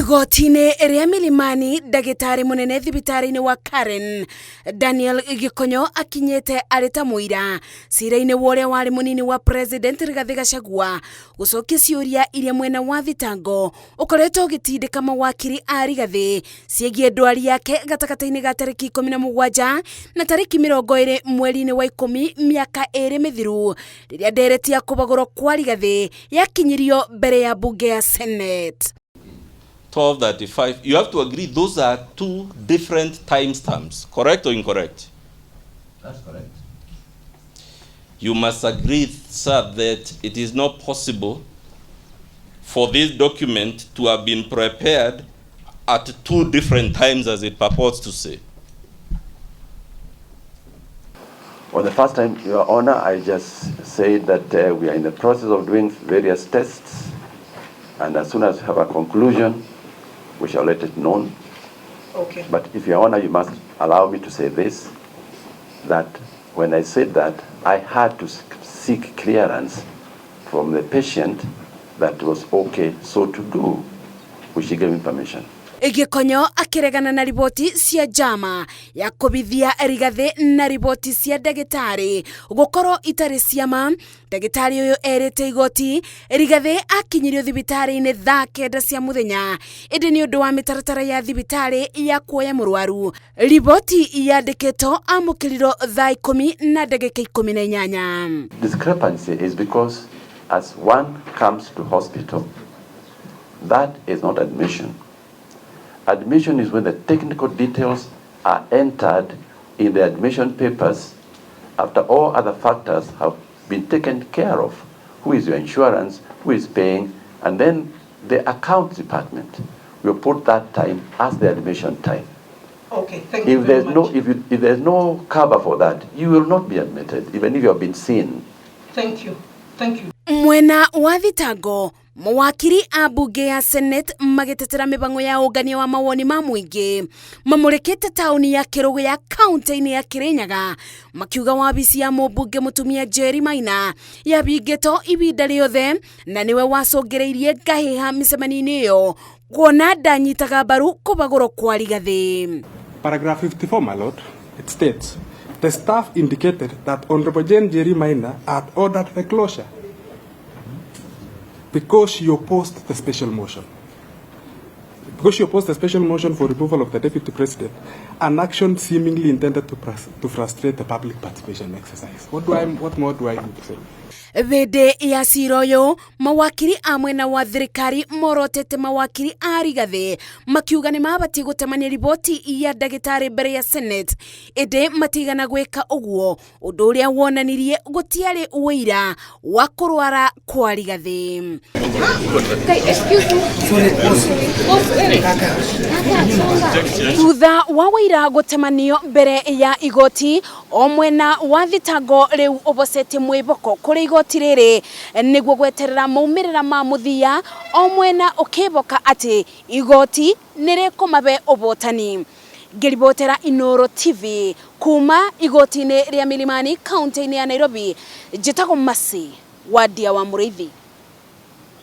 Igotine ria milimani ndagitari munene thibitari-ini wa Karen Daniel Gikonyo akinyete arita muira Ciira-ini woria wari munini wa President Rigathi Gachagua gucokia ciuria iria mwena wa thitango ukoretwo gitindika mawakiri a Rigathi ciegie ndwari yake gatakata-ini ga tariki 17 na tariki 20 mweri-ini wa 10 miaka 2 mithiru riria ndereti ya kubagurwo kwa Rigathi yakinyirio mbere ya bunge ya Senate. 12:35, you have to agree those are two different timestamps, correct or incorrect? That's correct. You must agree, sir, that it is not possible for this document to have been prepared at two different times as it purports to say. Well, the first time, Your Honor, I just said that we are in the process of doing various tests, and as soon as we have a conclusion, we shall let it known. Okay. But if Your Honor, you must allow me to say this, that when I said that, I had to seek clearance from the patient that was okay so to do, which she gave me permission. Gikonyo akiregana na riboti cia jama ya kubithia Rigathi na riboti cia ndagitari gukorwo itari ciama. Ndagitari uyu erite igoti Rigathi akinyirio thibitari-ini thaa 9 cia muthenya indi ni undu wa mitaratara ya thibitari ya kuoya murwaru. Riboti yandikitwo amukiriro thaa 10 na ndagika 18. Discrepancy is because as one comes to hospital, that is not admission. Admission is when the technical details are entered in the admission papers after all other factors have been taken care of. Who is your insurance, who is paying, and then the accounts department will put that time as the admission time. Okay, thank you very much. If there's no cover for that, you will not be admitted, even if you have been seen. Thank you. Thank you. Mwena wa thitango mawakiri a bunge ya Senate magitetera mibango ya ugania wa mawoni ma muingi mamurekete tauni ya Kirugu ya kaunti-ini ya Kirinyaga makiuga wabici ya mubunge mutumia Jerry Maina ya bingeto ibinda riothe na niwe wacungireirie ngahiha micemani-ini iyo kuona ndanyitaga mbaru kubagurwo kwa Rigathi. Paragraph 54, my lord, it states, the staff indicated that Honorable Jerry Maina had ordered the closure because she opposed the special motion. Because she opposed the special motion for removal of the deputy president, an action seemingly intended to frustrate the public participation exercise. What more do I need to say? Vede ya Ciira mawakiri a mwena wa thirikari morotete mawakiri a Rigathi makiuga ni mabati gutemania riboti ya ndagitari mbere ya Senate ende matigana gwika uguo undu uria wonanirie gutiari uira wa kurwara kwa Rigathi. Thutha wa wira gutemanio mbere ya igoti o mwena wa thitango riu ubocete mwiboko kuri igoti riri niguo gweterera maumirira ma muthia o mwena ukiboka ati igoti nirikumabe ubotani. Ngiribotera Inoro TV kuma igoti-ini ria Milimani kaunti-ini ya Nairobi, njitagwo Masi wa Dia wa Muriithi.